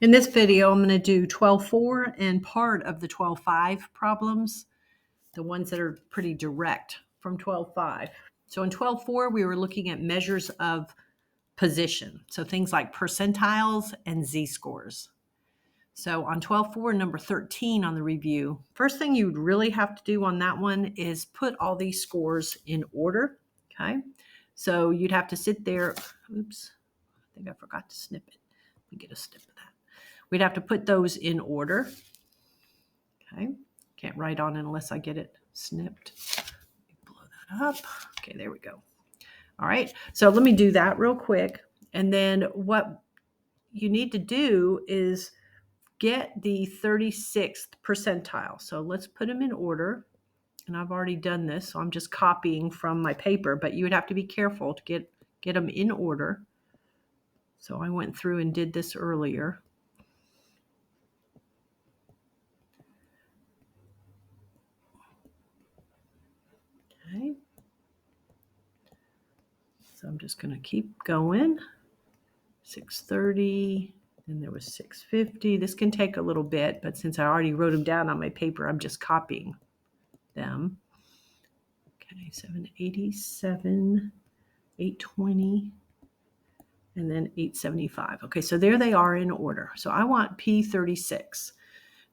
In this video, I'm going to do 12.4 and part of the 12.5 problems, the ones that are pretty direct from 12.5. So in 12.4, we were looking at measures of position. So things like percentiles and z-scores. So on 12.4, number 13 on the review, first thing you'd really have to do on that one is put all these scores in order, okay? So you'd have to sit there. Oops, I think I forgot to snip it. Let me get a snip of that. We'd have to put those in order. Okay, can't write on it unless I get it snipped. Blow that up. Okay, there we go. All right, so let me do that real quick. And then what you need to do is get the 36th percentile. So let's put them in order. And I've already done this, so I'm just copying from my paper, but you would have to be careful to get them in order. So I went through and did this earlier. Okay. So I'm just going to keep going. 630, then there was 650. This can take a little bit, but since I already wrote them down on my paper, I'm just copying them. Okay, 787, 820, and then 875. Okay, so there they are in order. So I want P36.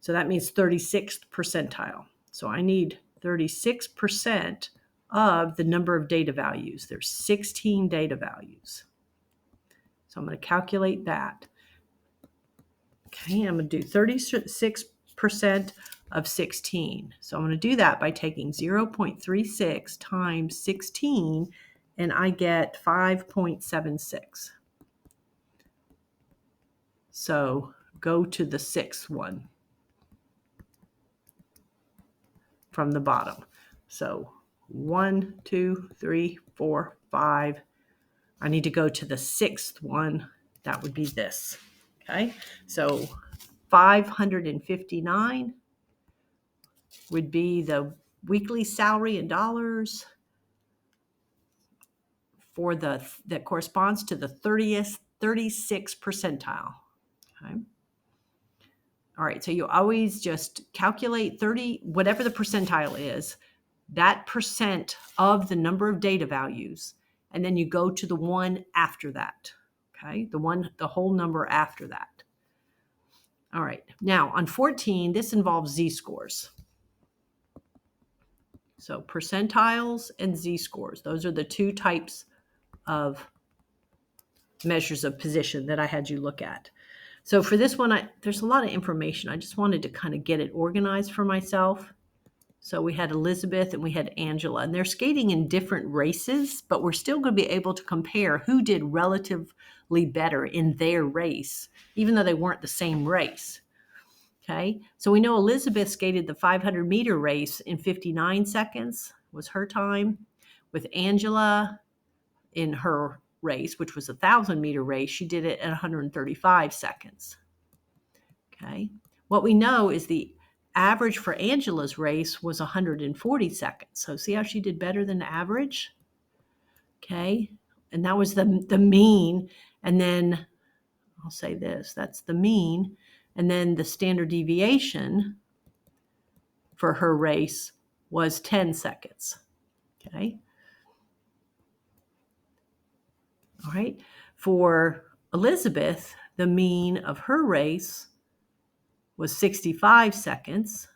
So that means 36th percentile. So I need 36% of the number of data values. There's 16 data values. So I'm going to calculate that. Okay, I'm going to do 36% of 16. So I'm going to do that by taking 0.36 times 16, and I get 5.76. So go to the sixth one from the bottom. So 1, 2, 3, 4, 5. I need to go to the sixth one. That would be this. Okay, so 559 would be the weekly salary in dollars for that corresponds to the 36th percentile. Okay. All right, so you always just calculate 30, whatever the percentile is, that percent of the number of data values, and then you go to the one after that. Okay, the whole number after that. All right, now on 14, this involves z-scores. So percentiles and z-scores, those are the two types of measures of position that I had you look at. So for this one, there's a lot of information. I just wanted to kind of get it organized for myself. So we had Elizabeth and we had Angela, and they're skating in different races, but we're still going to be able to compare who did relatively better in their race, even though they weren't the same race. Okay, so we know Elizabeth skated the 500-meter race in 59 seconds was her time. With Angela in her race, which was a 1,000-meter race, she did it at 135 seconds. Okay, what we know is the average for Angela's race was 140 seconds. So see how she did better than the average? Okay, and that was the mean. And then I'll say this, that's the mean. And then the standard deviation for her race was 10 seconds. Okay. All right. For Elizabeth, the mean of her race was 65 seconds.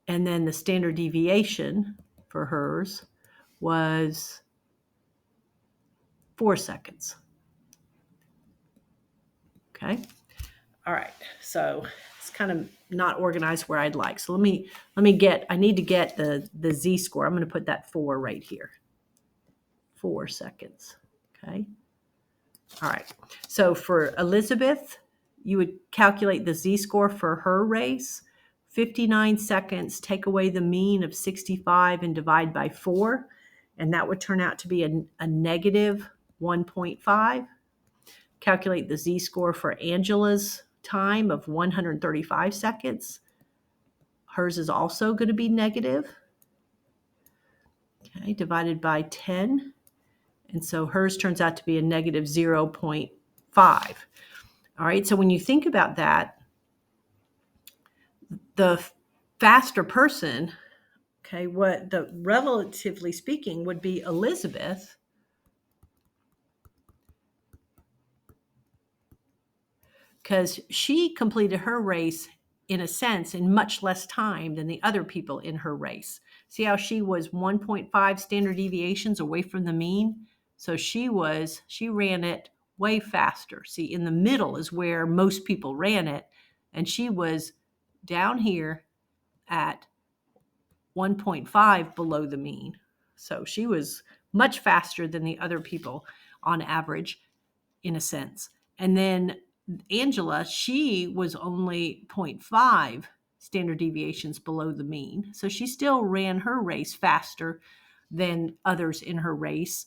And then the standard deviation for hers was 4 seconds. Okay. All right. So it's kind of not organized where I'd like. So I need to get the z-score. I'm going to put that 4 right here. 4 seconds. Okay. All right. So for Elizabeth, you would calculate the z-score for her race. 59 seconds, take away the mean of 65 and divide by 4. And that would turn out to be a negative 1.5. Calculate the z-score for Angela's time of 135 seconds. Hers is also going to be negative. Okay, divided by 10. And so hers turns out to be a negative 0.5. All right, so when you think about that, the faster person, okay, what the relatively speaking would be Elizabeth, because she completed her race in a sense in much less time than the other people in her race. See how she was 1.5 standard deviations away from the mean? So she ran it way faster. See, in the middle is where most people ran it, and she was down here at 1.5 below the mean. So she was much faster than the other people on average, in a sense. And then Angela, she was only 0.5 standard deviations below the mean. So she still ran her race faster than others in her race,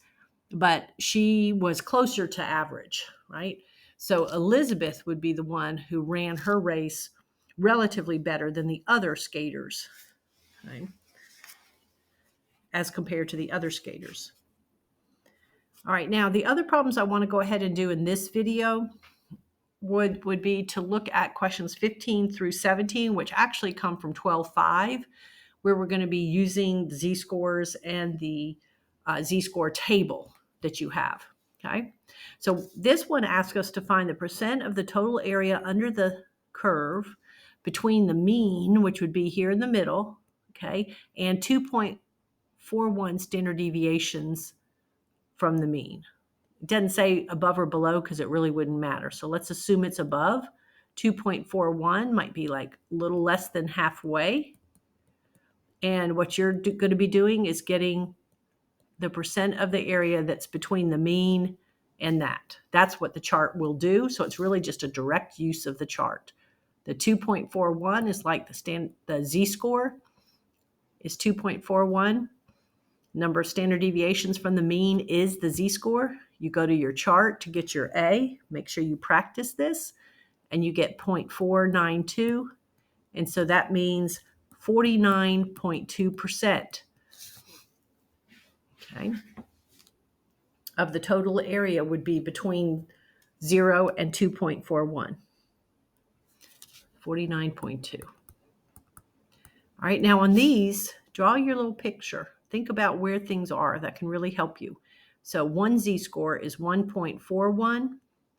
but she was closer to average, right? So Elizabeth would be the one who ran her race relatively better than the other skaters, right? As compared to the other skaters. All right, now the other problems I want to go ahead and do in this video would be to look at questions 15 through 17, which actually come from 12.5, where we're going to be using the z-scores and the z-score table that you have. Okay, so this one asks us to find the percent of the total area under the curve between the mean, which would be here in the middle, okay, and 2.41 standard deviations from the mean. It doesn't say above or below because it really wouldn't matter. So let's assume it's above. 2.41 might be like a little less than halfway. And what you're going to be doing is getting the percent of the area that's between the mean and that. That's what the chart will do. So it's really just a direct use of the chart. The 2.41 is like the z-score is 2.41. Number of standard deviations from the mean is the z-score. You go to your chart to get your A. Make sure you practice this, and you get 0.492. And so that means 49.2%, okay, of the total area would be between 0 and 2.41. 49.2. All right, now on these, draw your little picture. Think about where things are that can really help you. So one z-score is 1.41,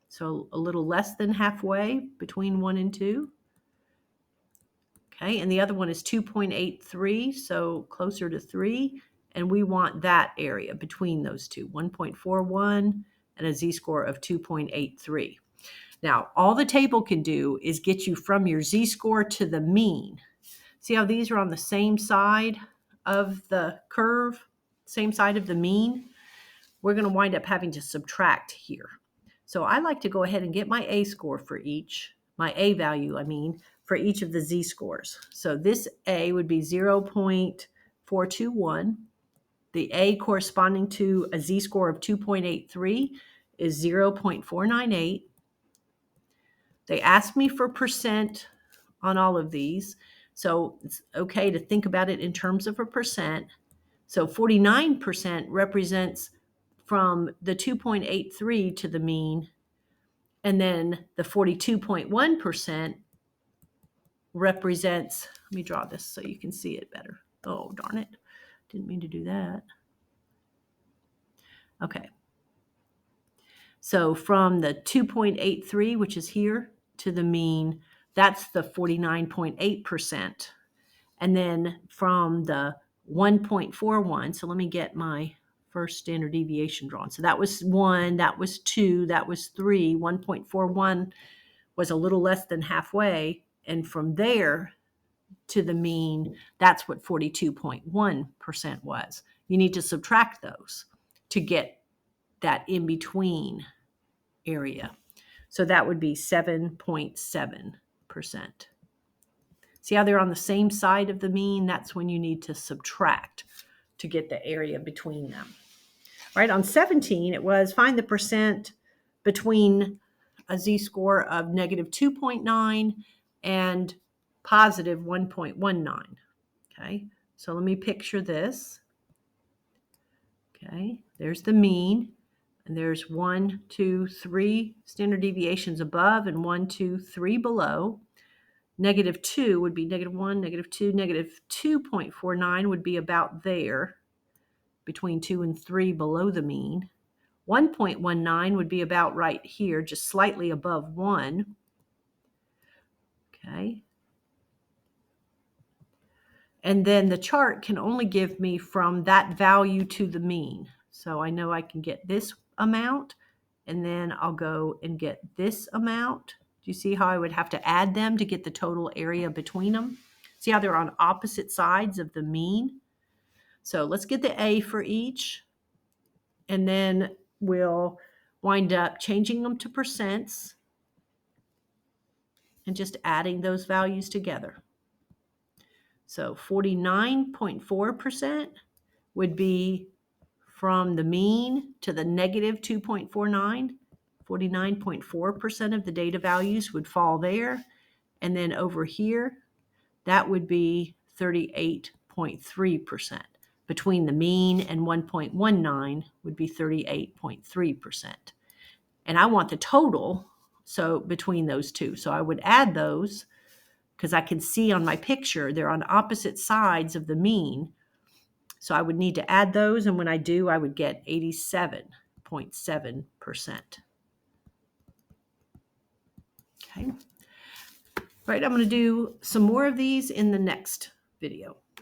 so a little less than halfway between 1 and 2. Okay, and the other one is 2.83, so closer to 3. And we want that area between those two, 1.41 and a z-score of 2.83. Now, all the table can do is get you from your z-score to the mean. See how these are on the same side of the curve, same side of the mean? We're going to wind up having to subtract here. So I like to go ahead and get my A score for each, my A value, for each of the z-scores. So this A would be 0.421. The A corresponding to a z-score of 2.83 is 0.498. They asked me for percent on all of these. So it's okay to think about it in terms of a percent. So 49% represents from the 2.83 to the mean, and then the 42.1% represents, let me draw this so you can see it better. Oh, darn it. Didn't mean to do that. Okay. So from the 2.83, which is here, to the mean, that's the 49.8%. And then from the 1.41, so let me get my first standard deviation drawn. So that was 1, that was 2, that was 3. 1.41 was a little less than halfway. And from there to the mean, that's what 42.1% was. You need to subtract those to get that in between area. So that would be 7.7%. See how they're on the same side of the mean? That's when you need to subtract to get the area between them. All right, on 17, it was find the percent between a z-score of negative 2.9 and positive 1.19. Okay, so let me picture this. Okay, there's the mean. And there's 1, 2, 3 standard deviations above and 1, 2, 3 below. -2 would be -1, -2, -2.49 would be about there, between 2 and 3 below the mean. 1.19 would be about right here, just slightly above 1. Okay. And then the chart can only give me from that value to the mean. So I know I can get this amount, and then I'll go and get this amount. Do you see how I would have to add them to get the total area between them? See how they're on opposite sides of the mean? So let's get the A for each, and then we'll wind up changing them to percents and just adding those values together. So 49.4% would be from the mean to the -2.49. 49.4% of the data values would fall there. And then over here, that would be 38.3%. Between the mean and 1.19 would be 38.3%. And I want the total, so between those two. So I would add those because I can see on my picture they're on opposite sides of the mean. So I would need to add those, and when I do, I would get 87.7%. Okay. All right, I'm going to do some more of these in the next video.